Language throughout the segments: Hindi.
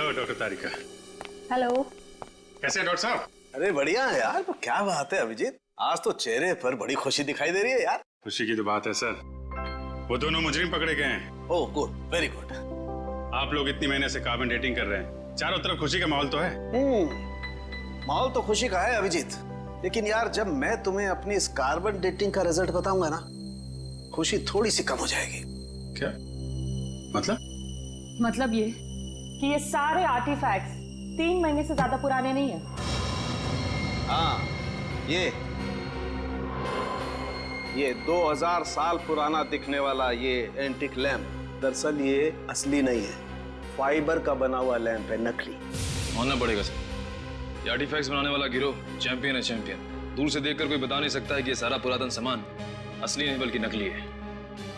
हेलो डॉक्टर तारिका। हेलो। कैसे हैं डॉक्टर साहब? अरे बढ़िया है यार। तो क्या बात है अभिजीत, आज तो चेहरे पर बड़ी खुशी दिखाई दे रही है यार। खुशी की तो बात है सर, वो दोनों मुजरिम पकड़े गए हैं। Oh good, very good. आप लोग इतनी महीने से कार्बन डेटिंग कर रहे हैं, चारों तरफ खुशी का माहौल तो है। माहौल तो खुशी का है अभिजीत, लेकिन यार जब मैं तुम्हें अपनी इस कार्बन डेटिंग का रिजल्ट बताऊंगा ना, खुशी थोड़ी सी कम हो जाएगी। क्या मतलब ये कि ये सारे आर्टिफैक्ट्स 3 महीने से ज्यादा पुराने नहीं है। हाँ, ये 2000 साल पुराना दिखने वाला ये एंटिक लैंप दरअसल ये असली नहीं है, फाइबर का बना हुआ लैंप है, नकली। मानना पड़ेगा सर, ये आर्टिफैक्ट्स बनाने वाला गिरोह चैंपियन है, चैंपियन। दूर से देखकर कोई बता नहीं सकता है कि ये सारा पुरातन सामान असली नहीं बल्कि नकली है।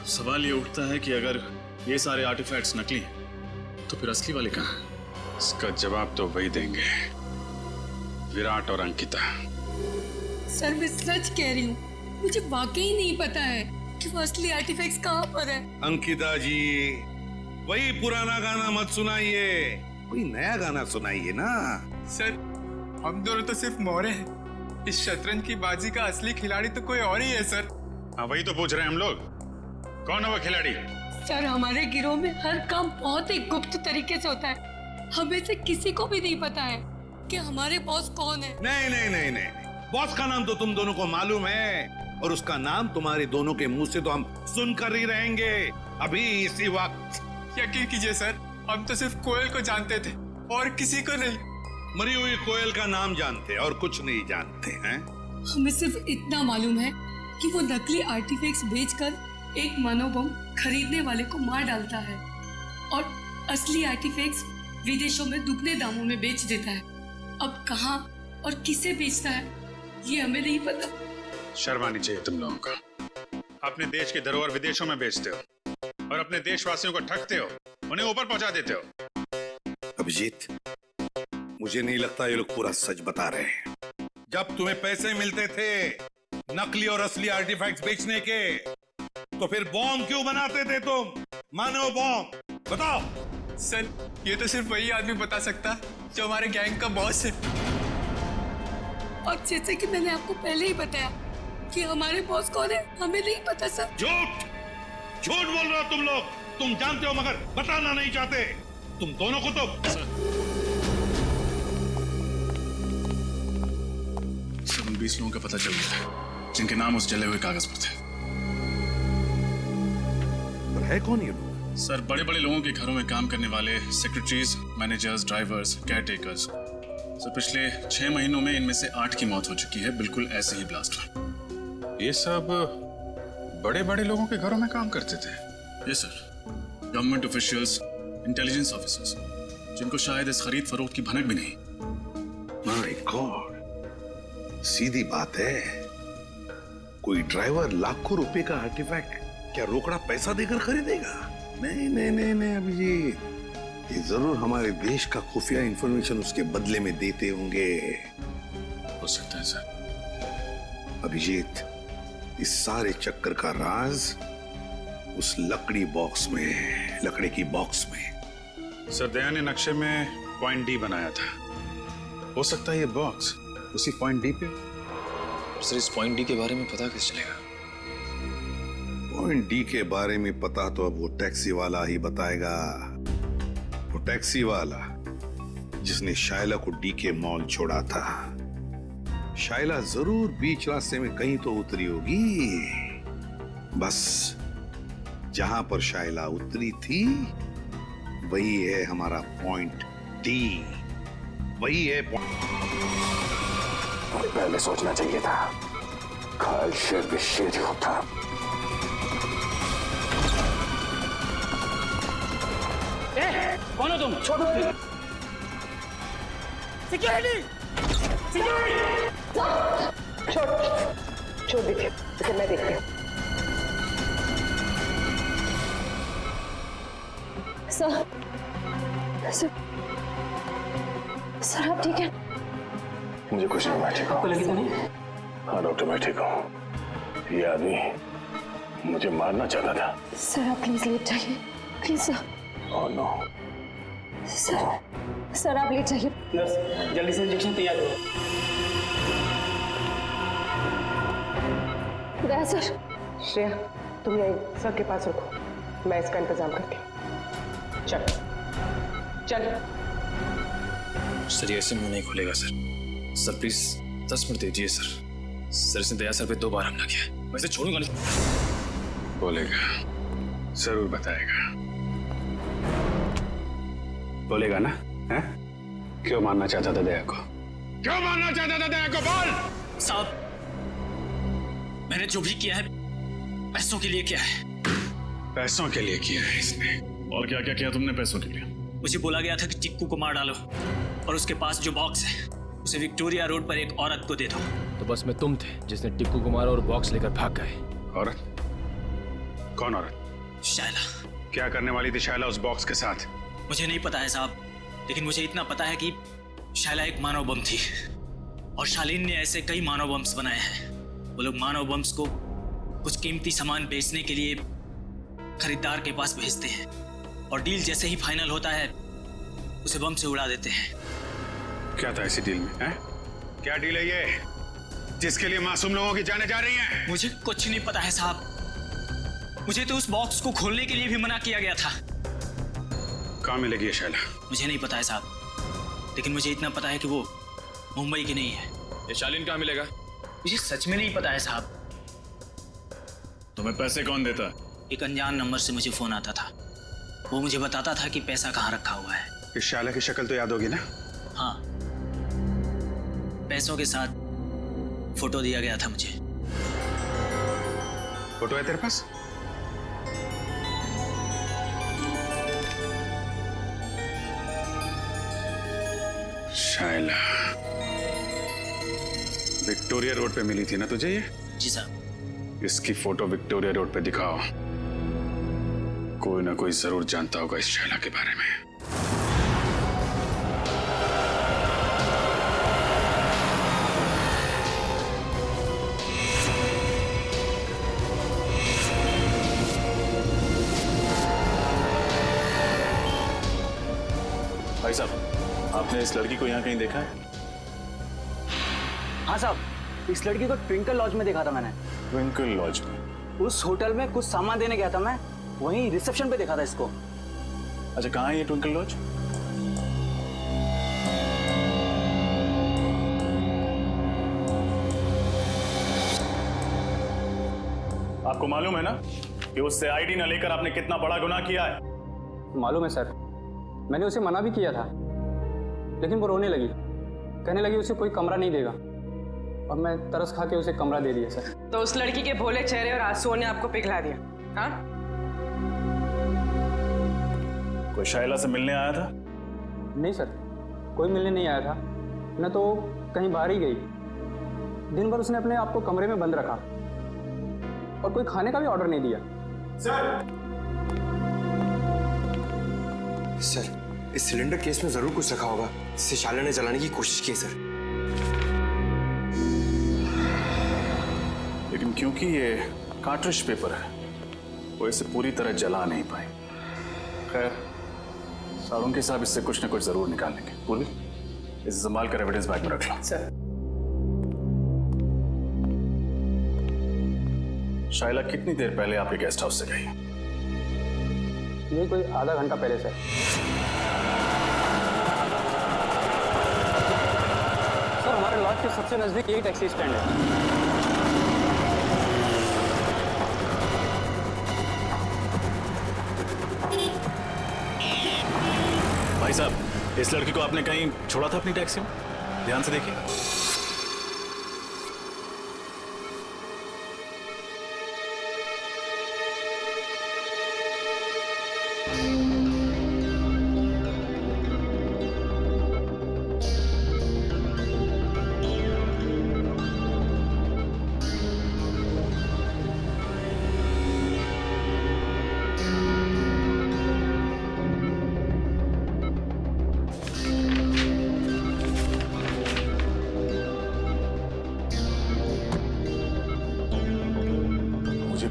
सवाल ये उठता है कि अगर ये सारे आर्टिफैक्ट्स नकली हैं तो फिर असली वाले कहाँ हैं? इसका जवाब तो वही देंगे, विराट और अंकिता। सर मैं सच कह रही हूँ, मुझे वाकई नहीं पता है कि वो असली आर्टिफैक्ट्स कहाँ पर है। अंकिता जी, वही पुराना गाना मत सुनाइए, कोई नया गाना सुनाइए ना। सर हम दोनों तो सिर्फ मोहरे हैं, इस शतरंज की बाजी का असली खिलाड़ी तो कोई और ही है सर। हाँ वही तो पूछ रहे हैं हम लोग, कौन है वो खिलाड़ी? सर हमारे गिरोह में हर काम बहुत ही गुप्त तरीके से होता है, हमें से किसी को भी नहीं पता है कि हमारे बॉस कौन है। नहीं, बॉस का नाम तो तुम दोनों को मालूम है, और उसका नाम तुम्हारे दोनों के मुंह से तो हम सुनकर ही रहेंगे अभी इसी वक्त। यकीन कीजिए सर, हम तो सिर्फ कोयल को जानते थे और किसी को नहीं। मरी हुई कोयल का नाम जानते और कुछ नहीं जानते हैं। हमें सिर्फ इतना मालूम है कि वो नकली आर्टिफैक्ट्स बेचकर एक मनोबम खरीदने वाले को मार डालता है और असली आर्टिफैक्ट्स विदेशों में दुगने दामों में बेच देता है। अब कहाँ और किसे बेचता है ये हमें नहीं पता। शर्म आनी चाहिए तुम लोगों को, अपने देश की धरोहर विदेशों में बेचते हो और अपने देशवासियों को ठगते हो, उन्हें ऊपर पहुंचा देते हो। अभिजीत, मुझे नहीं लगता ये लोग पूरा सच बता रहे हैं। जब तुम्हें पैसे मिलते थे नकली और असली आर्टिफैक्ट्स बेचने के, तो फिर बॉम्ब क्यों बनाते थे तुम? मानव बॉम्ब, बताओ। सर ये तो सिर्फ वही आदमी बता सकता जो हमारे गैंग का बॉस है। और जैसे कि मैंने आपको पहले ही बताया कि हमारे बॉस कौन है हमें नहीं पता सर। झूठ बोल रहे हो तुम लोग। तुम जानते हो मगर बताना नहीं चाहते। तुम दोनों को तो सब 20 लोगों का पता चल गया है जिनके नाम उस जले हुए कागज पर थे। है कौन ये लोग? सर बड़े बड़े लोगों के घरों में काम करने वाले secretaries, managers, drivers, caretakers. Sir पिछले 6 महीनों में इनमें से 8 की मौत हो चुकी है, बिल्कुल ऐसे ही ब्लास्ट हुआ। ये सब बड़े बड़े लोगों के घरों में काम करते थे? Yes sir, government officials, intelligence officers, जिनको शायद इस खरीद फरोख्त की भनक भी नहीं। माय गॉड, सीधी बात है, कोई ड्राइवर लाखों रुपए का आर्टिफैक्ट क्या रोकड़ा पैसा देकर खरीदेगा? नहीं अभिजीत, ये जरूर हमारे देश का खुफिया इंफॉर्मेशन उसके बदले में देते होंगे। हो सकता है सर। अभिजीत, इस सारे चक्कर का राज उस लकड़ी की बॉक्स में। सर दया ने नक्शे में पॉइंट डी बनाया था, हो सकता है ये बॉक्स उसी पॉइंट डी पे। सर इस पॉइंट डी के बारे में पता कैसे चलेगा? पॉइंट डी के बारे में पता तो अब वो टैक्सी वाला ही बताएगा। वो टैक्सी वाला जिसने शाइला को डी के मॉल छोड़ा था। शाइला जरूर बीच रास्ते में कहीं तो उतरी होगी, बस जहां पर शाइला उतरी थी वही है हमारा पॉइंट डी, वही है पहले सोचना चाहिए था, खाल शेर पे शेर ही होता। कौन हो तुम? छोड़ो सिक्योरिटी, छोड़ दीजिए, इसे मैं देखती हूँ। सर आप ठीक है? मुझे कुछ नहीं, मैं ठीक हूँ। आपको लगी तो नहीं? हाँ डॉक्टर, मैं ठीक हूँ। ये आदमी मुझे मारना चाहता था। सर आप प्लीज लेट जाइए, please sir. Oh no sir sir आप ले जाइए। नर्स जल्दी से इंजेक्शन तैयार करो। दया सर। श्रेया तुम यही सर के पास रुको, मैं इसका इंतजाम करती हूँ। चल चल। सर ये ऐसे मुंह नहीं खुलेगा सर। सर प्लीज 10 मिनट दीजिए सर। सर इसने दया सर पे 2 बार हमला किया, वैसे छोड़ूंगा नहीं। बोलेगा, जरूर बताएगा। बोलेगा ना? हैं? क्यों मारना चाहता था दया को? क्यों मारना चाहता था दया को? बोल। साहब मैंने जो भी किया है पैसों के लिए किया है। पैसों के लिए किया है इसने। और क्या क्या किया तुमने पैसों के लिए? मुझे बोला गया था कि टिक्कू को मार डालो और उसके पास जो बॉक्स है उसे विक्टोरिया रोड पर एक औरत को दे दो। तो बस में तुम थे जिसने टिक्कू को मारा और बॉक्स लेकर भाग गए। औरत? कौन औरत? शायला। क्या करने वाली थी शायला उस बॉक्स के साथ? मुझे नहीं पता है साहब, लेकिन मुझे इतना पता है कि शायला एक मानव बम थी और शालीन ने ऐसे कई मानव बम्स बनाए हैं। वो लोग मानव बम्स को कुछ कीमती सामान बेचने के लिए खरीदार के पास भेजते हैं और डील जैसे ही फाइनल होता है उसे बम से उड़ा देते हैं। क्या था इसी डील में? हैं? क्या डील है ये जिसके लिए मासूम लोगों की जानें जा रही हैं? मुझे कुछ नहीं पता है साहब। मुझे तो उस बॉक्स को खोलने के लिए भी मना किया गया था। कहाँ मिलेगी ये शायला? मुझे नहीं पता है साहब, लेकिन मुझे इतना पता है कि वो मुंबई की नहीं है। ये शालीन कहाँ मिलेगा? मुझे सच में नहीं पता है साहब। तुम्हें पैसे कौन देता है? एक अनजान नंबर से मुझे फोन आता था, वो मुझे बताता था कि पैसा कहाँ रखा हुआ है। इस शायला की शक्ल तो याद होगी ना? हाँ, पैसों के साथ फोटो दिया गया था मुझे। फोटो है तेरे पास? शायला विक्टोरिया रोड पे मिली थी ना तुझे ये? जी साहब। इसकी फोटो विक्टोरिया रोड पे दिखाओ। कोई ना कोई जरूर जानता होगा इस शायला के बारे में। भाई साहब, आपने इस लड़की को यहाँ कहीं देखा है? हाँ साहब, इस लड़की को ट्विंकल लॉज में देखा था मैंने। ट्विंकल लॉज में? उस होटल में कुछ सामान देने गया था मैं, वहीं रिसेप्शन पे देखा था इसको। अच्छा, कहाँ है ये ट्विंकल लॉज? आपको मालूम है ना कि उससे आईडी न लेकर आपने कितना बड़ा गुनाह किया है? मालूम है सर, मैंने उसे मना भी किया था, लेकिन वो रोने लगी, कहने लगी उसे कोई कमरा नहीं देगा, और मैं तरस खा के उसे कमरा दे दिया सर। तो उस लड़की के भोले चेहरे और आंसुओं ने आपको पिघला दिया? हाँ? कोई शायला से मिलने आया था? नहीं सर, कोई मिलने नहीं आया था, न तो कहीं बाहर ही गई। दिन भर उसने अपने आप को कमरे में बंद रखा और कोई खाने का भी ऑर्डर नहीं दिया। सर, इस सिलेंडर केस में जरूर कुछ रखा होगा, जिसे शायला ने जलाने की कोशिश की सर। लेकिन क्योंकि ये कार्ट्रिज पेपर है, वो इसे पूरी तरह जला नहीं पाए। खैर, सारुण के साहब इससे कुछ न कुछ जरूर निकाल लेंगे। पूर्वी, इसे संभाल कर एविडेंस बैग में रख लो। सर। शायला कितनी देर पहले आपके गेस्ट हाउस से गई? ये कोई आधा घंटा पहले सर। सर, हमारे लॉज के सबसे नजदीक यही टैक्सी स्टैंड है। भाई साहब, इस लड़की को आपने कहीं छोड़ा था अपनी टैक्सी में? ध्यान से देखिए।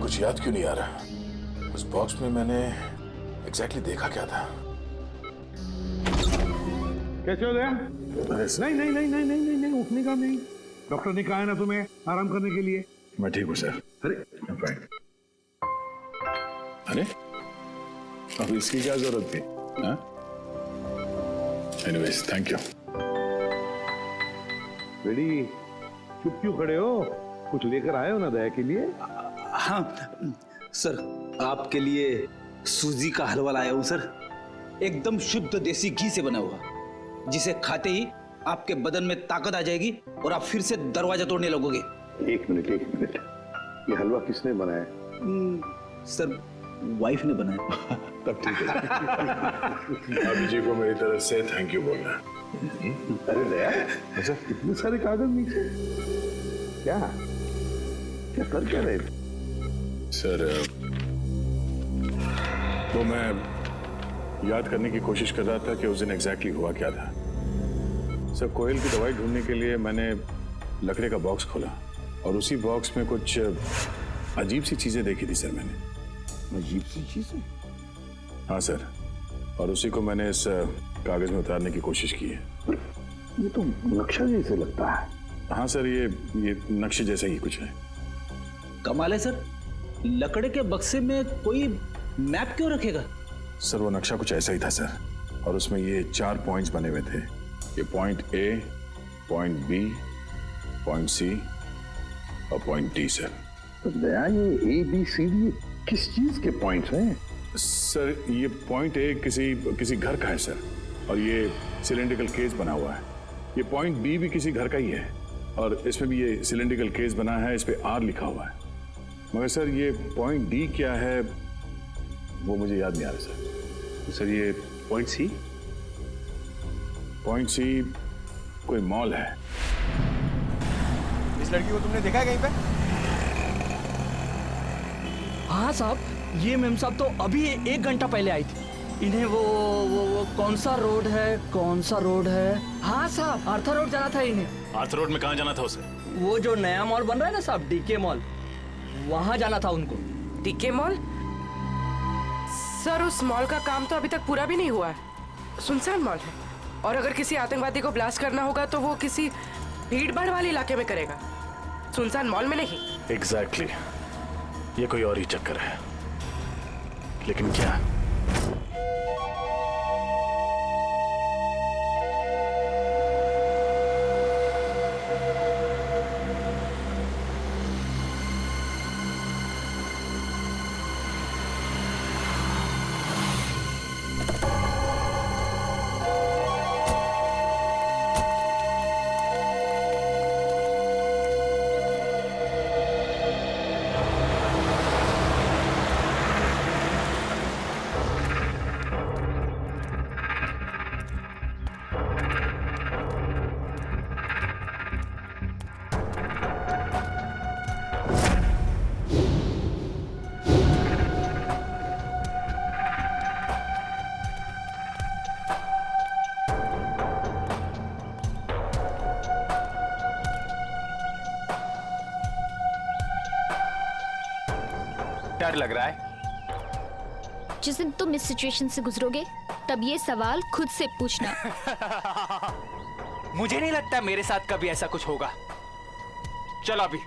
कुछ याद क्यों नहीं आ रहा? उस बॉक्स में मैंने एग्जैक्टली देखा क्या था? कैसे हो गया? नहीं नहीं नहीं नहीं नहीं नहीं उठने का नहीं। डॉक्टर ने कहा है ना तुम्हें आराम करने के लिए। मैं ठीक हूँ सर। अरे अरे अब इसकी क्या जरूरत थी? Anyways thank you. बेटी चुप क्यों खड़े हो? कुछ लेकर आए हो ना दया के लिए? हाँ सर, आपके लिए सूजी का हलवा लाया हूं सर, एकदम शुद्ध देसी घी से बना हुआ, जिसे खाते ही आपके बदन में ताकत आ जाएगी और आप फिर से दरवाजा तोड़ने लगोगे। एक मिनट, ये हलवा किसने बनाया? सर वाइफ ने बनाया। तब ठीक है। अभी जी को मेरी तरफ से थैंक यू बोलना। अरे दया, अच्छा इतने सारे कागज नीचे क्या क्या कर क्या रहे थे? सर वो मैं याद करने की कोशिश कर रहा था कि उस दिन एग्जैक्टली हुआ क्या था। सर कोयल की दवाई ढूंढने के लिए मैंने लकड़े का बॉक्स खोला और उसी बॉक्स में कुछ अजीब सी चीजें देखी थी सर मैंने। अजीब सी चीजें? हाँ सर, और उसी को मैंने इस कागज में उतारने की कोशिश की है। ये तो नक्शा जैसे लगता है। हाँ सर, ये नक्शे जैसा ही कुछ है। कमाल है सर, लकड़े के बक्से में कोई मैप क्यों रखेगा? सर वो नक्शा कुछ ऐसा ही था सर, और उसमें ये 4 पॉइंट्स बने हुए थे। ये point A, point B, point C और पॉइंट डी सर। तो दया ये ABCD किस चीज के पॉइंट्स हैं? सर ये पॉइंट ए किसी घर का है सर, और ये सिलेंड्रिकल केस बना हुआ है। ये पॉइंट बी भी किसी घर का ही है, और इसमें भी ये सिलेंड्रिकल केस बना है, इस पे आर लिखा हुआ है। मगर सर ये पॉइंट डी क्या है वो मुझे याद नहीं आ रहा सर। तो सर ये पॉइंट सी? पॉइंट सी कोई मॉल है। इस लड़की को तुमने देखा है कहीं पे? हाँ साहब, ये मेम साहब तो अभी 1 घंटा पहले आई थी। इन्हें वो कौन सा रोड है? हाँ साहब, आर्थर रोड जाना था इन्हें। आर्थर रोड में कहाँ जाना था उसे? वो जो नया मॉल बन रहा है ना साहब, डीके मॉल, वहाँ जाना था उनको। DK mall? सर उस मॉल का काम तो अभी तक पूरा भी नहीं हुआ है, सुनसान मॉल है, और अगर किसी आतंकवादी को ब्लास्ट करना होगा तो वो किसी भीड़ भाड़ वाले इलाके में करेगा, सुनसान मॉल में नहीं। एग्जैक्टली, ये कोई और ही चक्कर है। लेकिन क्या? डर लग रहा है। जिस दिन तुम इस सिचुएशन से गुजरोगे तब ये सवाल खुद से पूछना। मुझे नहीं लगता मेरे साथ कभी ऐसा कुछ होगा। चलो अभी।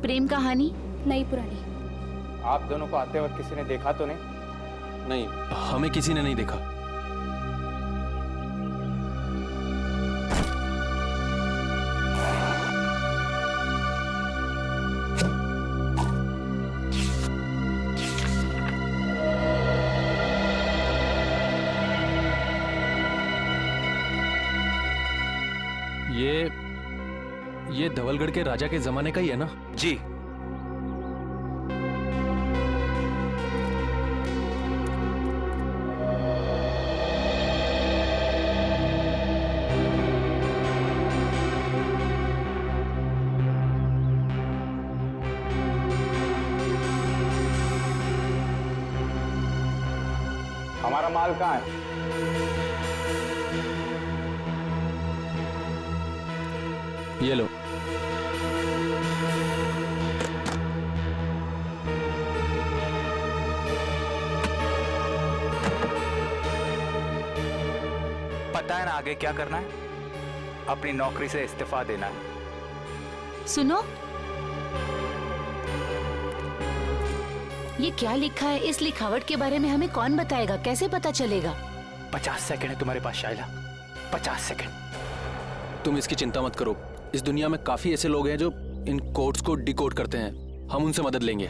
प्रेम कहानी नई पुरानी। आप दोनों को आते वक्त किसी ने देखा तो नहीं? नहीं, हमें किसी ने नहीं देखा। ये धवलगढ़ के राजा के जमाने का ही है ना? जी। हमारा माल कहाँ है? ये लो। पता है ना आगे क्या करना है? अपनी नौकरी से इस्तीफा देना है। सुनो, ये क्या लिखा है? इस लिखावट के बारे में हमें कौन बताएगा? कैसे पता चलेगा? 50 सेकंड है तुम्हारे पास शाइला, 50 सेकंड। तुम इसकी चिंता मत करो। इस दुनिया में काफी ऐसे लोग हैं जो इन कोड्स को डिकोड करते हैं। हम उनसे मदद लेंगे।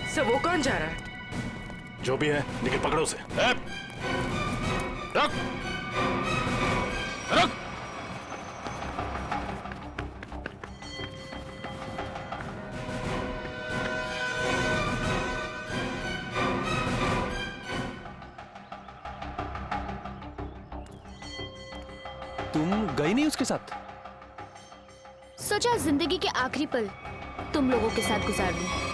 सर वो कौन जा रहा है? जो भी है, निकल पकड़ो उसे। रख रख। तुम गई नहीं उसके साथ? सोचा जिंदगी के आखिरी पल तुम लोगों के साथ गुजार दूं।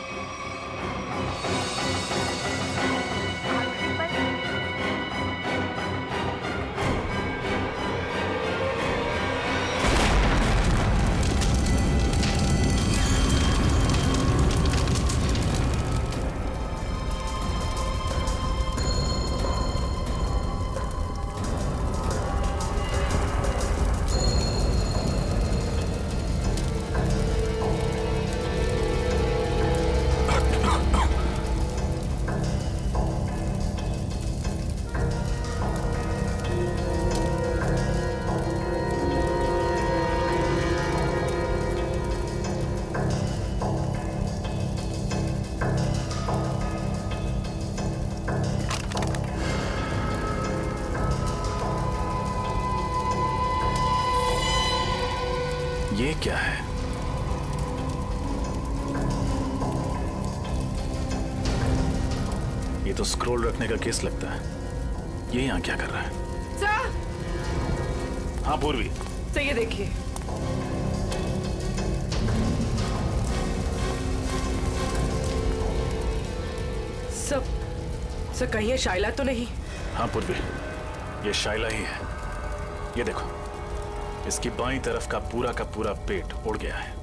ये क्या है? ये तो स्क्रोल रखने का केस लगता है। ये यहाँ क्या कर रहा है? सर! हाँ पूर्वी। सर ये देखिए। सर कहीं ये शाइला तो नहीं? हाँ पूर्वी, ये शाइला ही है। ये देखो, इसकी बाईं तरफ का पूरा पेट उड़ गया है।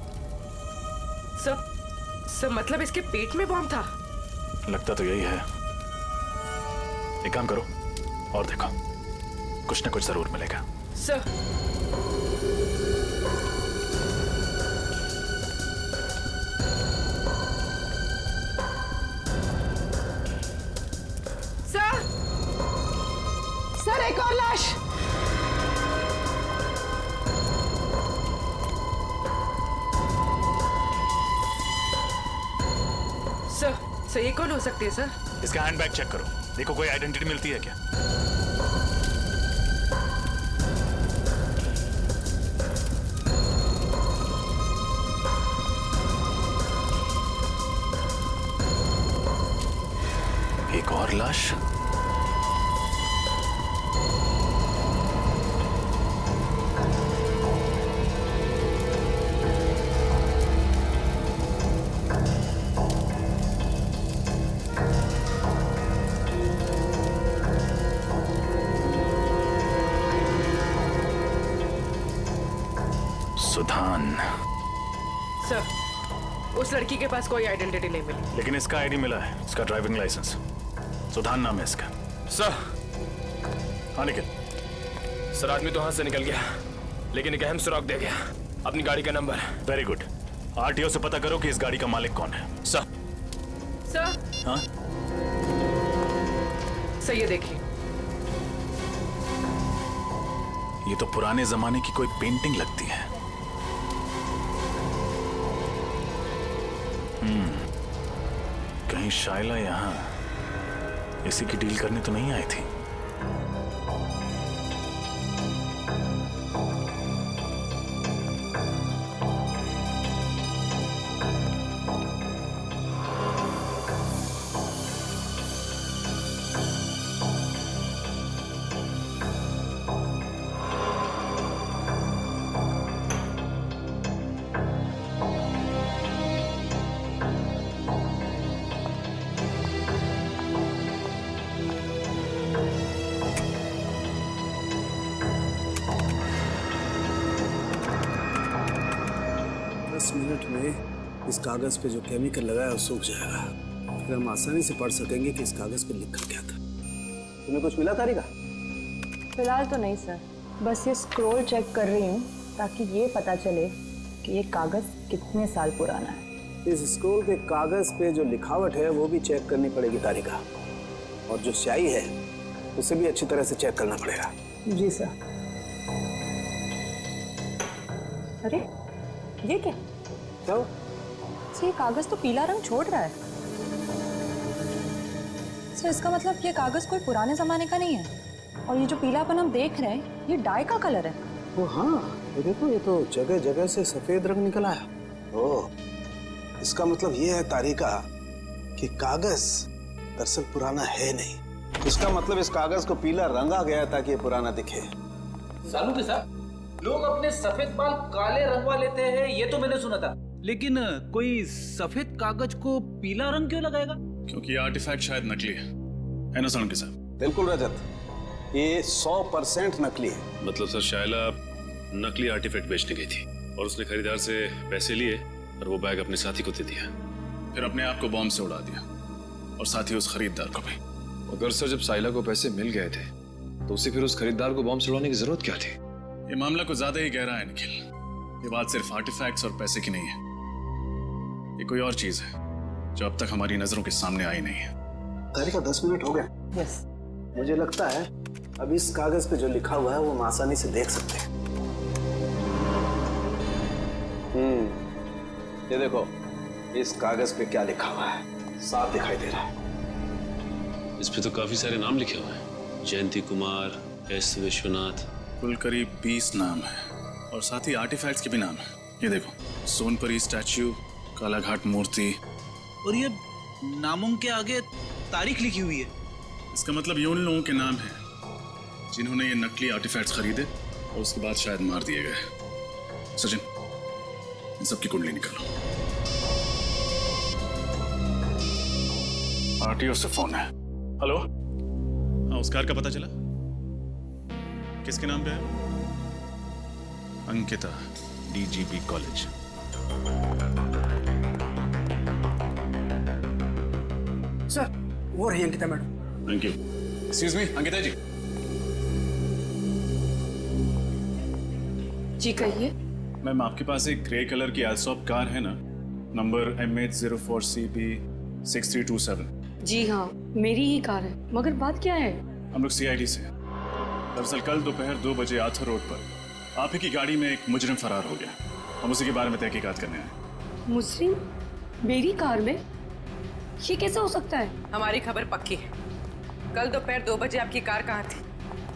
सर मतलब इसके पेट में बॉम्ब था? लगता तो यही है। एक काम करो और देखो, कुछ ना कुछ जरूर मिलेगा। सर सर एक और लाश। सर ये कौन हो सकती है सर? इसका हैंडबैग चेक करो, देखो कोई आइडेंटिटी मिलती है क्या। एक और लाश। सुधान। सर उस लड़की के पास कोई आइडेंटिटी नहीं मिली। लेकिन इसका आईडी मिला है, इसका ड्राइविंग लाइसेंस। सुधान नाम है इसका। सर। हाँ निकल। सर आदमी तो हाथ से निकल गया, लेकिन एक अहम सुराग दे गया, अपनी गाड़ी का नंबर। Very good. आरटीओ से पता करो कि इस गाड़ी का मालिक कौन है। सर। हाँ सर ये देखिए। ये तो पुराने जमाने की कोई पेंटिंग लगती है। कहीं शाइला यहां इसी की डील करने तो नहीं आई थी। मिनट में इस कागज पे जो केमिकल लगा है वो सूख जाएगा। फिर हम आसानी से पढ़ सकेंगे कि इस कागज पे लिखा क्या था। तुम्हें कुछ मिला तारिका? फिलहाल तो नहीं सर, बस ये स्क्रॉल चेक कर रही हूँ ताकि ये पता चले कि ये कागज कितने साल पुराना है। इस स्क्रॉल के कागज पे जो लिखावट है वो भी चेक करनी पड़ेगी तारिका, और जो स्याही है उसे भी अच्छी तरह से चेक करना पड़ेगा। जी सर। अरे ये क्या? क्या? ये कागज तो पीला रंग छोड़ रहा है। सर इसका मतलब ये कागज कोई पुराने जमाने का नहीं है, और ये जो पीलापन हम देख रहे हैं ये डाई का कलर है। ओ हाँ, ये देखो, ये तो जगह जगह से सफेद रंग निकल आया। ओह, इसका मतलब ये है तारिका कि कागज दरअसल पुराना है नहीं। इसका मतलब इस कागज को पीला रंगा गया ताकि ये पुराना दिखे। सालू के साथ लोग अपने सफेद बाल काले रंगवा लेते हैं, ये तो मैंने सुना था, लेकिन कोई सफेद कागज को पीला रंग क्यों लगाएगा? क्योंकि ये आर्टिफैक्ट शायद नकली है ना सालू के साथ? बिल्कुल रजत, ये 100% नकली है। मतलब सर शायला नकली आर्टिफैक्ट बेचने गई थी और उसने खरीदार से पैसे लिए और वो बैग अपने साथी को दे दिया, फिर अपने आप को बॉम्ब से उड़ा दिया और साथ ही उस खरीदार को भी। अगर सर जब साइला को पैसे मिल गए थे तो उसे फिर उस खरीदार को बॉम्ब से उड़ाने की जरूरत क्या थी? ये मामला कुछ ज्यादा ही गहरा है निखिल। ये बात सिर्फ आर्टिफैक्ट्स और पैसे की नहीं है, ये कोई और चीज है जो अब तक हमारी नजरों के सामने आई नहीं है। तारिका 10 मिनट हो गए। यस। मुझे लगता है अब इस कागज पे जो लिखा हुआ है वो हम आसानी से देख सकते हैं। ये देखो, इस कागज पे क्या लिखा हुआ है, साफ दिखाई दे रहा है। इस पे तो काफी सारे नाम लिखे हुए हैं, जयंती कुमार, एस विश्वनाथ। कुल करीब 20 नाम है और साथ ही आर्टिफैक्ट्स के भी नाम है। ये देखो, सोनपरी स्टैच्यू, कालाघाट मूर्ति, और ये नामों के आगे तारीख लिखी हुई है। इसका मतलब ये उन लोगों के नाम है जिन्होंने ये नकली आर्टिफैक्ट्स खरीदे और उसके बाद शायद मार दिए गए। सचिन, इन सबकी कुंडली निकालो। आरटीओ से फोन है। हेलो, हाँ, उस कार का पता चला? किसके नाम पे है? Ankita, DGP college. सर, वो रही Ankita madam. Thank you. Excuse me, Ankita ji. जी कहिए। मैम, आपके पास एक ग्रे कलर की एल्सॉप कार है ना, नंबर MH04CB6327? जी हाँ, मेरी ही कार है, मगर बात क्या है? हम लोग सीआईडी से हैं। दरअसल कल दोपहर 2 बजे आर्थर रोड पर आप ही की गाड़ी में एक मुजरिम फरार हो गया। हम उसी के बारे में तहकीकात करने आए। मुजरिम मेरी कार में? ये कैसा हो सकता है? हमारी खबर पक्की है। कल दोपहर 2 बजे आपकी कार कहाँ थी?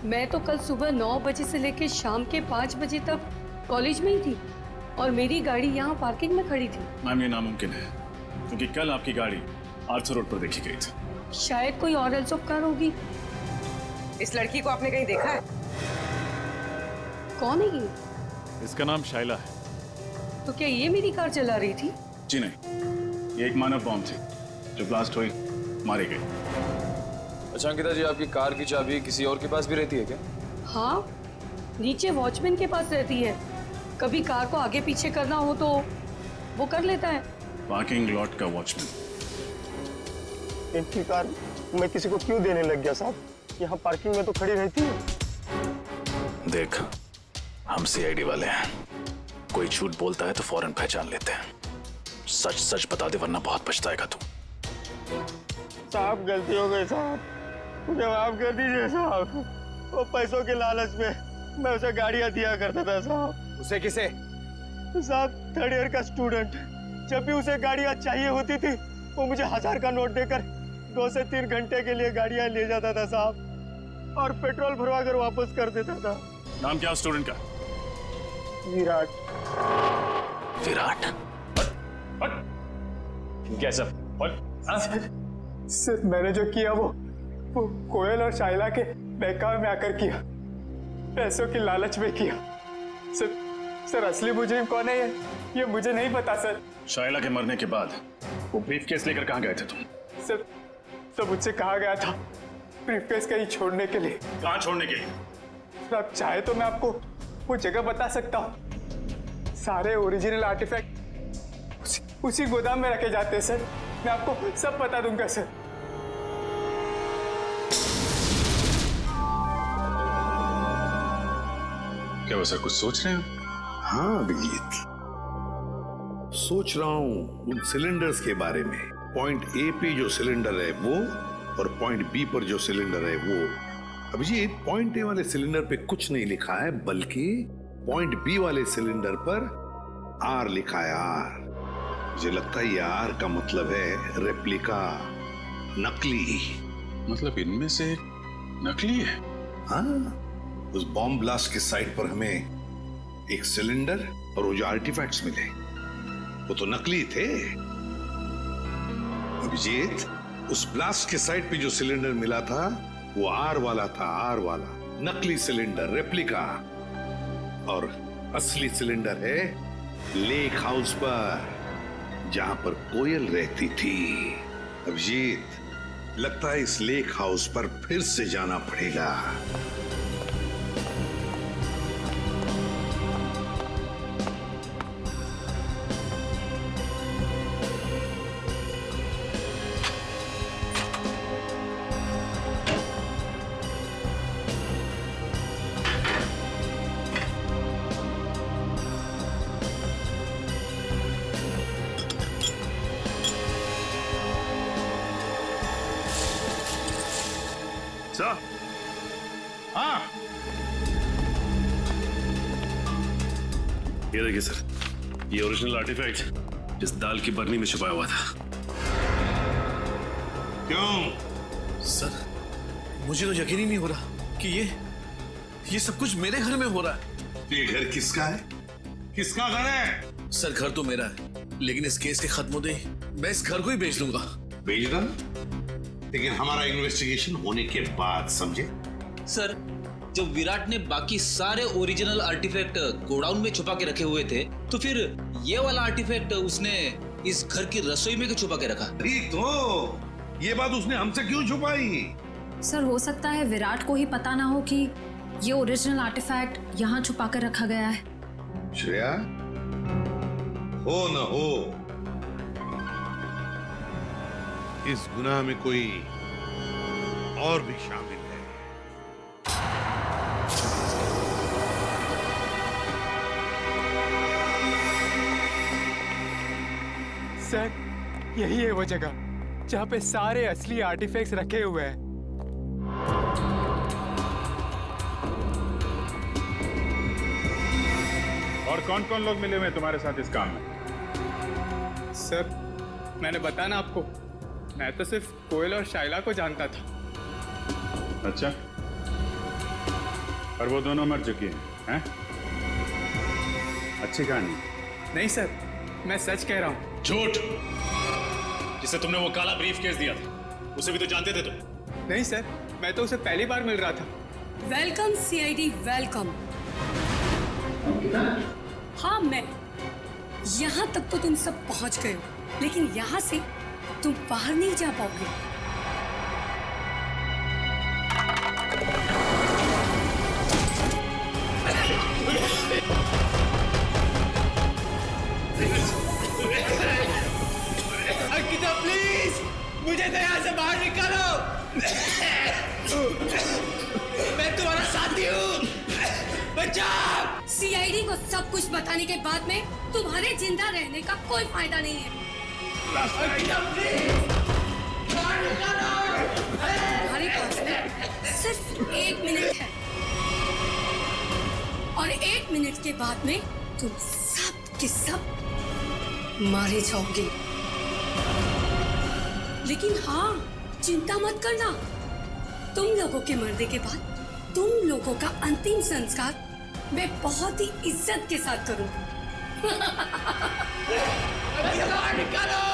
मैं तो कल सुबह 9 बजे से लेकर शाम के 5 बजे तक कॉलेज में ही थी और मेरी गाड़ी यहाँ पार्किंग में खड़ी थी। मैम, ये नामुमकिन है क्योंकि कल आपकी गाड़ी आर्थर रोड पर देखी गई थी। शायद कोई और एल्सॉप कार होगी। इस लड़की को आपने कहीं देखा है? कौन है ये? इसका नाम शाइला है। तो क्या ये मेरी कार चला रही थी? जी नहीं, ये एक मानव बॉम्ब थी जो ब्लास्ट हुई, मारी गई। अच्छा अंकिता जी, आपकी कार की चाबी किसी और के पास भी रहती है क्या? हाँ, नीचे वॉचमैन के पास रहती है। कभी कार को आगे पीछे करना हो तो वो कर लेता है। पार्किंग लॉट का वॉचमैन। इनकी कार मैं किसी को क्यों देने लग गया साहब? यहाँ पार्किंग में तो खड़ी रहती है। देख, हम सीआईडी वाले हैं, कोई झूठ बोलता है तो फौरन पहचान लेते हैं। सच सच बता दे वरना बहुत पछताएगा तू। साहब, गलती हो गई साहब, मुझे माफ कर दीजिए साहब। वो पैसों के लालच में मैं उसे गाड़ियाँ दिया करता था साहब। उसे किसे? साहब, 3rd ईयर का स्टूडेंट। जब भी उसे गाड़ियाँ चाहिए होती थी वो मुझे 1000 का नोट देकर 2 से 3 घंटे के लिए गाड़ियाँ ले जाता था साहब, और पेट्रोल भरवा कर वापस कर देता था। नाम क्या स्टूडेंट का? विराट। विराट? कैसा? सर, मैंने जो किया वो कोयल और शाइला के बहकावे में आकर किया, पैसों की लालच में किया। सर, असली मुजरिम कौन है ये मुझे नहीं पता सर। शाइला के मरने के बाद वो ब्रीफकेस लेकर कहाँ गए थे तुम? सर, तो मुझसे कहा गया था ब्रीफकेस कहीं छोड़ने के लिए। कहाँ छोड़ने के लिए? सर, आप चाहे तो मैं आपको वो जगह बता सकता हूँ। सारे ओरिजिनल आर्टिफैक्ट उसी गोदाम में रखे जाते हैं सर। मैं आपको सब बता दूंगा सर। क्या वो सर कुछ सोच रहे हैं? हाँ अभिजीत, सोच रहा हूं उन सिलेंडर्स के बारे में। पॉइंट ए पे जो सिलेंडर है वो, और पॉइंट बी पर जो सिलेंडर है वो। अभिजीत, पॉइंट ए वाले सिलेंडर पे कुछ नहीं लिखा है, बल्कि पॉइंट बी वाले सिलेंडर पर आर लिखा है, आर। मुझे लगता है ये आर का मतलब है रेप्लिका, नकली। मतलब इनमें से नकली है? हाँ, उस बॉम्ब ब्लास्ट के साइट पर हमें एक सिलेंडर और वो जो आर्टिफैक्ट्स मिले वो तो नकली थे। अभिजीत, उस ब्लास्ट के साइट पे जो सिलेंडर मिला था वो आर वाला था, आर वाला नकली सिलेंडर, रेप्लिका। और असली सिलेंडर है लेक हाउस पर, जहां पर कोयल रहती थी। अभिजीत, लगता है इस लेक हाउस पर फिर से जाना पड़ेगा। सर, हाँ, ये देखिए सर, ये ओरिजिनल आर्टिफैक्ट जिस दाल की बरनी में छुपाया हुआ था। क्यों? सर, मुझे तो यकीन ही नहीं हो रहा कि ये सब कुछ मेरे घर में हो रहा है। ये घर किसका है? किसका घर है? सर, घर तो मेरा है, लेकिन इस केस के खत्म होते ही मैं इस घर को ही बेच दूंगा। बेच दो, लेकिन हमारा इन्वेस्टिगेशन होने के बाद, समझे? सर, जब विराट ने बाकी सारे ओरिजिनल आर्टिफैक्ट गोडाउन में छुपा के रखे हुए थे, तो फिर ये वाला आर्टिफैक्ट उसने इस घर की रसोई में क्यों छुपा के रखा? ठीक तो, ये बात उसने हमसे क्यों छुपाई? सर, हो सकता है विराट को ही पता ना हो कि ये ओरिजिनल आर्टिफैक्ट यहाँ छुपा कर रखा गया है। श्रेया, हो न हो, इस गुनाह में कोई और भी शामिल है। सर, यही है वो जगह जहाँ पे सारे असली आर्टिफैक्ट्स रखे हुए हैं। और कौन कौन लोग मिले हुए तुम्हारे साथ इस काम में? सर, मैंने बताया ना आपको, मैं तो सिर्फ कोयल और शाइला को जानता था। अच्छा, और वो दोनों मर चुकी हैं? अच्छी कहानी। नहीं सर, मैं सच कह रहा हूँ। झूठ! जिसे तुमने वो काला ब्रीफ केस दिया था, उसे भी तो जानते थे तुम। नहीं सर, मैं तो उसे पहली बार मिल रहा था। Welcome CID, welcome. हाँ, मैं यहाँ तक तो तुम सब पहुँच गए हो, लेकिन यहाँ से तुम बाहर नहीं जा पाओगे। अंकिता, प्लीज मुझे तो यहाँ से बाहर निकालो। मैं तुम्हारा साथी हूँ, बचाओ। सीआईडी को सब कुछ बताने के बाद में तुम्हारे जिंदा रहने का कोई फायदा नहीं है। तुम्हारे पास में सिर्फ 1 मिनट है, और 1 मिनट के बाद में तुम सब के सब मारे जाओगे। लेकिन हाँ, चिंता मत करना, तुम लोगों के मरने के बाद तुम लोगों का अंतिम संस्कार मैं बहुत ही इज्जत के साथ करूंगी। निकालो।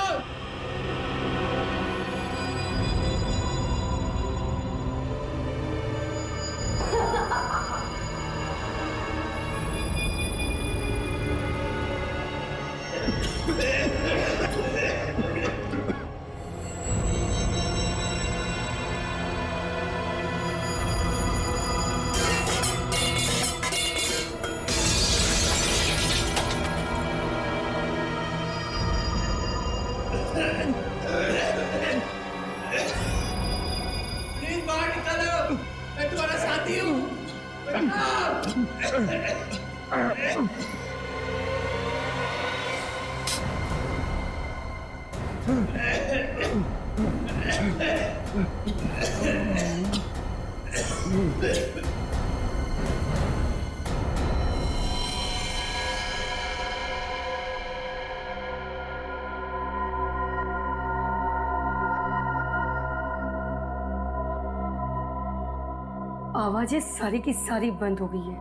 आवाजें सारी की सारी बंद हो गई है।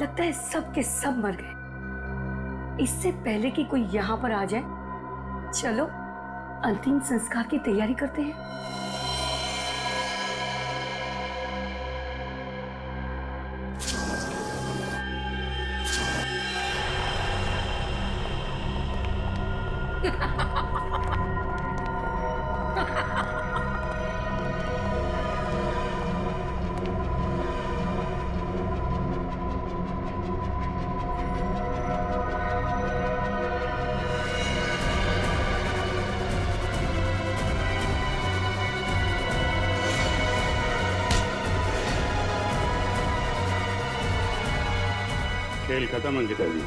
लगता है सब के सब मर गए। इससे पहले कि कोई यहाँ पर आ जाए, चलो अंतिम संस्कार की तैयारी करते हैं। खेल खत्म अंकिता जी।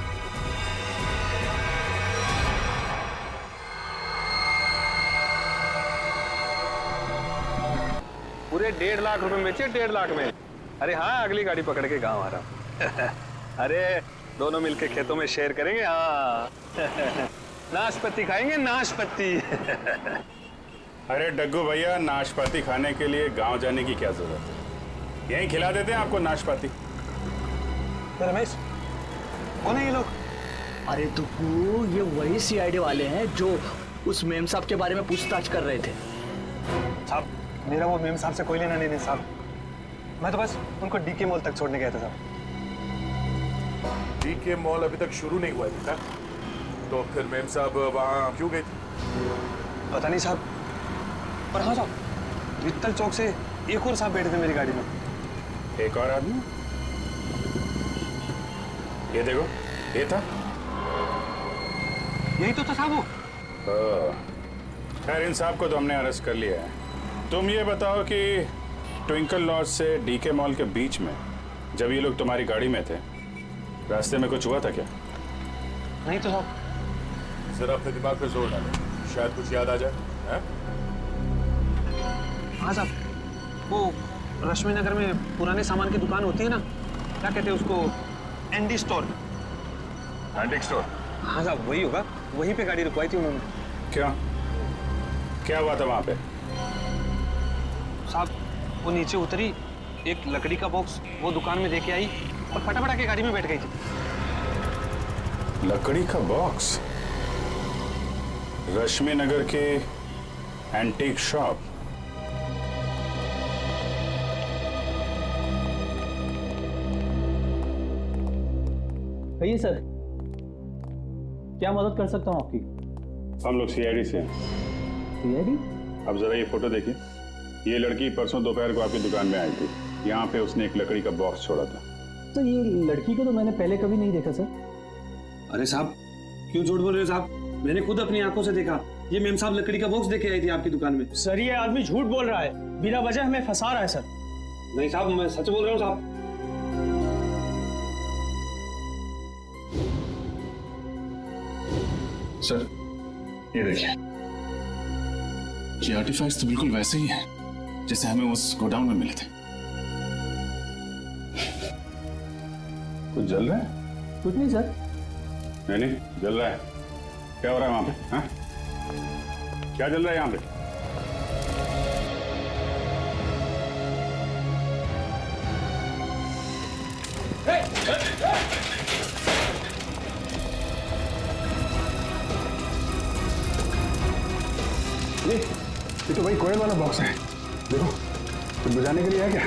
पूरे 1.5 लाख रुपए में, 1.5 लाख में। अरे हाँ, अगली गाड़ी पकड़ के गांव आ रहा हूँ। अरे दोनों मिलके खेतों में शेयर करेंगे। हाँ नाशपाती खाएंगे, नाशपाती। अरे डग्गू भैया, नाशपाती खाने के लिए गांव जाने की क्या जरूरत है, यहीं खिला देते हैं आपको नाशपाती। रमेश, कौन है ये लोग? अरे तो ये वही सीआईडी वाले हैं जो उस मेम साहब के बारे में पूछताछ कर रहे थे। साहब, मेरा वो मेम साहब से कोई लेना नहीं साहब। मैं तो बस उनको डीके मॉल तक छोड़ने गया था साहब। डीके मॉल अभी तक शुरू नहीं हुआ था, तो फिर मेम साहब वहाँ क्यों गए थे? पता नहीं साहब, पर हाँ साहब, वित्तल चौक से एक और साहब बैठे थे मेरी गाड़ी में। एक और आदमी? ये देखो, ये था। यही तो था साहब वो। खैर, इन साहब को तो हमने अरेस्ट कर लिया है। तुम ये बताओ कि ट्विंकल लॉज से डीके मॉल के बीच में जब ये लोग तुम्हारी गाड़ी में थे, रास्ते में कुछ हुआ था क्या? नहीं तो साहब। जरा अपने दिमाग पे जोर डालो, शायद कुछ याद आ जाए। हाँ साहब, वो रश्मि नगर में पुराने सामान की दुकान होती है ना, क्या कहते हैं उसको, एंडी स्टोर। Antique store? हाँ साहब, वही होगा। वहीं पे गाड़ी रुकवाई थी उन्होंने। क्या हुआ था वहां पे? साहब, वो नीचे उतरी, एक लकड़ी का बॉक्स वो दुकान में देके आई और फटाफट आके गाड़ी में बैठ गई थी। लकड़ी का बॉक्स? रश्मि नगर के एंटीक शॉप? कहिए सर, क्या मदद कर सकता हूँ आपकी? हम लोग सीआईडी से हैं। सीआईडी? अब जरा ये फोटो देखिए। ये लड़की परसों दोपहर को आपकी दुकान में आई थी। यहाँ पे उसने एक लकड़ी का बॉक्स छोड़ा था। तो ये लड़की को तो मैंने पहले कभी नहीं देखा सर। अरे साहब, क्यों झूठ बोल रहे हो साहब? मैंने खुद अपनी आंखों से देखा। ये मेम साहब लकड़ी का बॉक्स देके आई थी आपकी दुकान में। सर, ये आदमी झूठ बोल रहा है, बिना वजह हमें फंसा रहा है सर। नहीं साहब, मैं सच बोल रहा हूँ साहब। सर, ये देखिए, ये आर्टिफैक्ट्स तो बिल्कुल वैसे ही हैं जैसे हमें उस गोडाउन में मिले थे। कुछ जल रहा है? कुछ नहीं सर। नहीं, जल रहा है। क्या हो रहा है वहां पे? हाँ? क्या जल रहा है यहाँ पे? ये तो भाई कोयल वाला बॉक्स है। देखो, कुछ बजाने के लिए है क्या?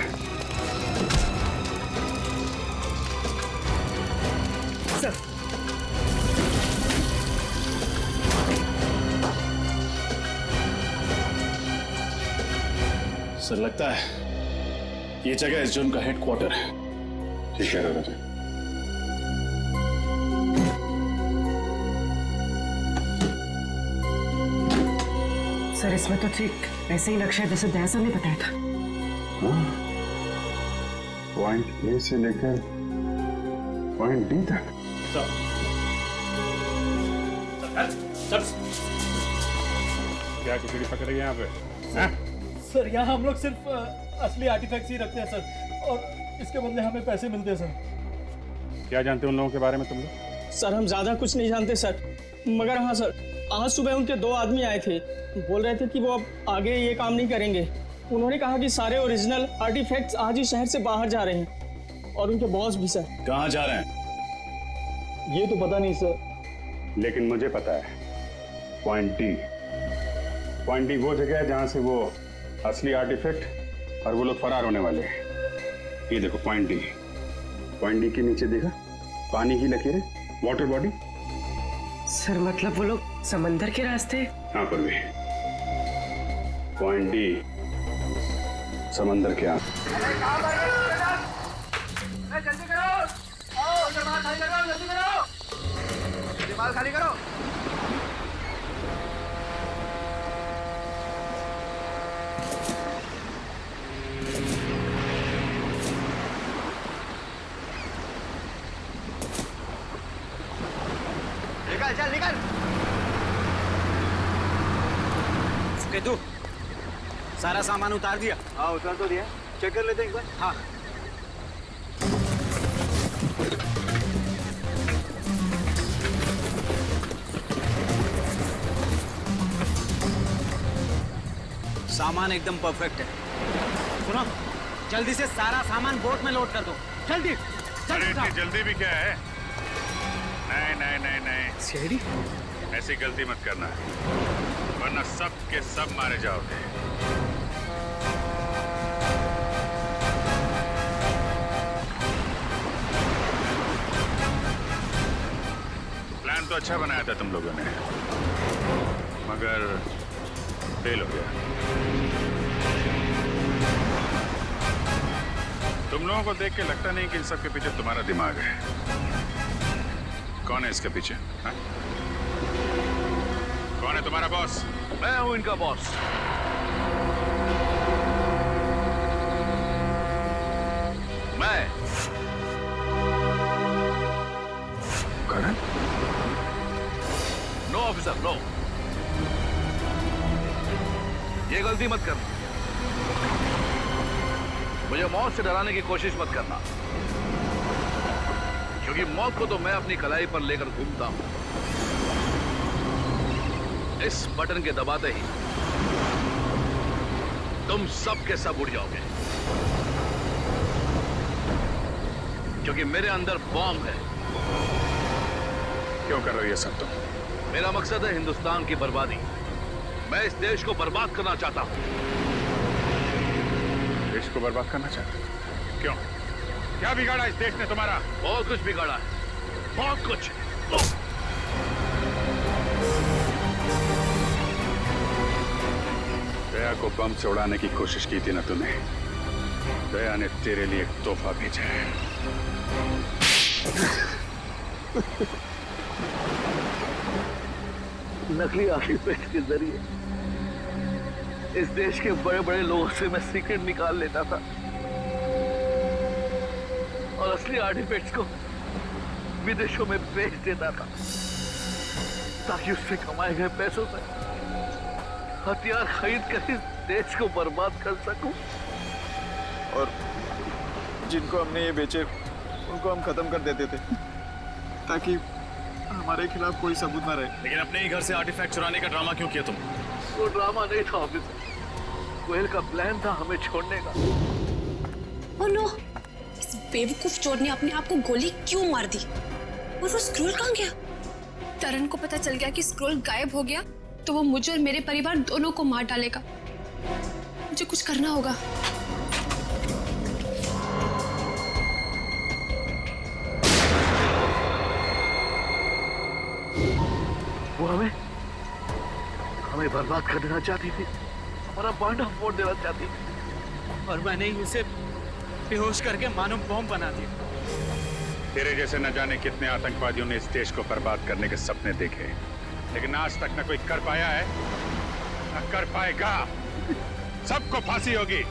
सर, लगता है ये जगह इस जोन का हेडक्वार्टर है। ठीक है दादा। सर, इसमें तो ठीक ऐसे ही नक्शा जैसे दया सर ने बताया था। पॉइंट ए से लेकर पॉइंट डी तक। क्या खिचड़ी पक रही है यहाँ पे? हाँ? सर यहाँ हम लोग सिर्फ असली आर्टिफैक्ट्स ही रखते हैं सर, और इसके बदले हमें पैसे मिलते हैं सर। क्या जानते हो उन लोगों के बारे में तुम लोग? सर हम ज़्यादा कुछ नहीं जानते सर, मगर हाँ सर, आज सुबह उनके 2 आदमी आए थे, बोल रहे थे कि वो अब आगे ये काम नहीं करेंगे। उन्होंने कहा कि सारे ओरिजिनल आर्टिफैक्ट्स आज ही शहर से बाहर जा रहे हैं, और उनके बॉस भी सर। कहाँ जा रहे हैं? ये तो पता नहीं सर। लेकिन मुझे पता है, पॉइंट डी। पॉइंट डी वो जगह है जहाँ से वो असली आर्टिफैक्ट और वो लोग फरार होने वाले हैं। ये देखो पॉइंट डी। पॉइंट डी के नीचे देखा पानी की लकीरें, वाटर बॉडी। सर मतलब वो लोग समंदर के रास्ते? हाँ पर भी पॉइंट डी समंदर के आगे। जल्दी करो, आओ उधर माल खाली करो, जल्दी करो, जल्दी माल खाली करो। निकल चल निकल। तू सारा सामान उतार दिया? हाँ उतार तो दिया, चेक कर लेते हैं एक बार। हाँ सामान एकदम परफेक्ट है। सुनो, जल्दी से सारा सामान बोट में लोड कर दो, जल्दी। अरे इतनी जल्दी भी क्या है? नहीं नहीं नहीं नहीं सीढ़ी ऐसी गलती मत करना, वरना सब के सब मारे जाओगे। प्लान तो अच्छा बनाया था तुम लोगों ने, मगर फेल हो गया। तुम लोगों को देख के लगता नहीं कि इन सब के पीछे तुम्हारा दिमाग है। कौन है इसके पीछे? हा? कौन है तुम्हारा बॉस? मैं हूं इनका बॉस। मैं करण? नो ऑफिसर नो, ये गलती मत करना। मुझे मौत से डराने की कोशिश मत करना, क्योंकि मौत को तो मैं अपनी कलाई पर लेकर घूमता हूं। इस बटन के दबाते ही तुम सब के सब उड़ जाओगे, क्योंकि मेरे अंदर बॉम्ब है। क्यों कर रहे हो ये सब तुम? मेरा मकसद है हिंदुस्तान की बर्बादी। मैं इस देश को बर्बाद करना चाहता हूं। देश को बर्बाद करना चाहते हो? क्यों? क्या बिगाड़ा इस देश ने तुम्हारा? बहुत कुछ बिगाड़ा है, बहुत कुछ। दया को बम से उड़ाने की कोशिश की थी ना तूने? दया ने तेरे लिए एक तोहफा भेजा है। नकली आर्टिफैक्ट के जरिए इस देश के बड़े बड़े लोगों से मैं सीक्रेट निकाल लेता था और असली आर्टिफैक्ट्स को विदेशों में बेच देता था, ताकि उससे कमाए गए पैसों से हथियार खरीद कर इस देश को बर्बाद कर सकूं। और जिनको हमने ये बेचे उनको हम खत्म कर देते थे, ताकि हमारे खिलाफ कोई सबूत ना रहे। लेकिन अपने ही घर से आर्टिफैक्ट चुराने का ड्रामा क्यों किया तुम? वो ड्रामा नहीं था ऑफिसर, कोयल का प्लान था हमें छोड़ने का। ओह नो, इस बेवकूफ चोर ने अपने आप को गोली क्यों मार दी? और वो स्क्रोल कहाँ गया? तरन को पता चल गया कि स्क्रोल गायब हो गया तो वो मुझे और मेरे परिवार दोनों को मार डालेगा। मुझे कुछ करना होगा। वो हमें बर्बाद कर देना चाहती थी, हमारा बांधा फोड़ देना चाहती थी, और मैंने ही उसे बेहोश करके मानो बॉम्ब बना दिया। तेरे जैसे न जाने कितने आतंकवादियों ने इस देश को बर्बाद करने के सपने देखे, लेकिन आज तक न कोई कर पाया है, न कर पाएगा। सबको फांसी होगी।